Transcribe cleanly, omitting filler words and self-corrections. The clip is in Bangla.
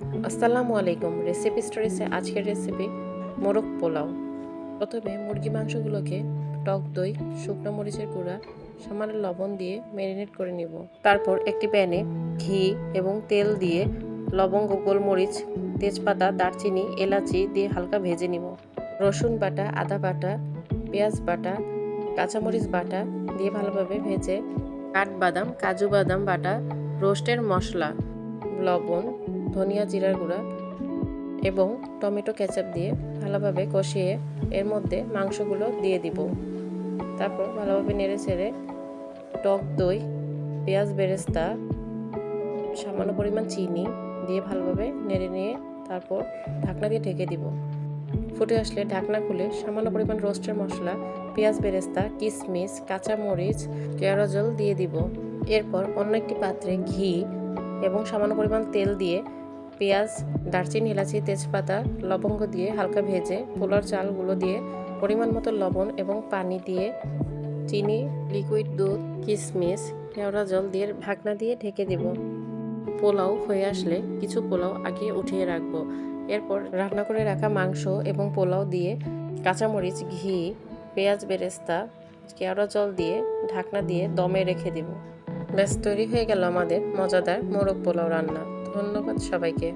আসসালামু আলাইকুম। রেসিপি স্টোরিজে আজকের রেসিপি মোরগ পোলাও। প্রথমে মুরগি মাংসগুলোকে টক দই, শুকনো মরিচের গুঁড়া, সামান্য লবণ দিয়ে ম্যারিনেট করে নিব। তারপর একটি প্যানে ঘি এবং তেল দিয়ে লবঙ্গ, গোলমরিচ, তেজপাতা, দারচিনি, এলাচি দিয়ে হালকা ভেজে নিব। রসুন বাটা, আদা বাটা, পেঁয়াজ বাটা, কাঁচামরিচ বাটা দিয়ে ভালোভাবে ভেজে কাঠবাদাম, কাজু বাদাম বাটা, রোস্টের মশলা, লবণ, ধনিয়া জিরার গুঁড়া এবং টমেটো কেচাপ দিয়ে ভালোভাবে কষিয়ে এর মধ্যে মাংসগুলো দিয়ে দিব। তারপর ভালোভাবে নেড়ে ছেড়ে টক দই, পেঁয়াজ বেরেস্তা, সামান্য পরিমাণ চিনি দিয়ে ভালোভাবে নেড়ে নিয়ে তারপর ঢাকনা দিয়ে ঢেকে দিব। ফুটে আসলে ঢাকনা খুলে সামান্য পরিমাণ রোস্টের মশলা, পেঁয়াজ বেরেস্তা, কিশমিশ, কাঁচামরিচ, কেওড়া জল দিয়ে দিব। এরপর অন্য একটি পাত্রে ঘি এবং সামান্য পরিমাণ তেল দিয়ে পেঁয়াজ, দারচিনি, এলাচি, তেজপাতা, লবঙ্গ দিয়ে হালকা ভেজে পোলার চালগুলো দিয়ে পরিমাণ মতো লবণ এবং পানি দিয়ে চিনি, লিকুইড দুধ, কিশমিশ, কেওড়া জল দিয়ে ঢাকনা দিয়ে ঢেকে দেব। পোলাও হয়ে আসলে কিছু পোলাও আগে উঠিয়ে রাখবো। এরপর রান্না করে রাখা মাংস এবং পোলাও দিয়ে কাঁচামরিচ, ঘি, পেঁয়াজ বেরেস্তা, কেওড়া জল দিয়ে ঢাকনা দিয়ে দমে রেখে দেব। ব্যাস তৈরি হয়ে গেল আমাদের মজাদার মোরগ পোলাও রান্না। ধন্যবাদ সবাইকে।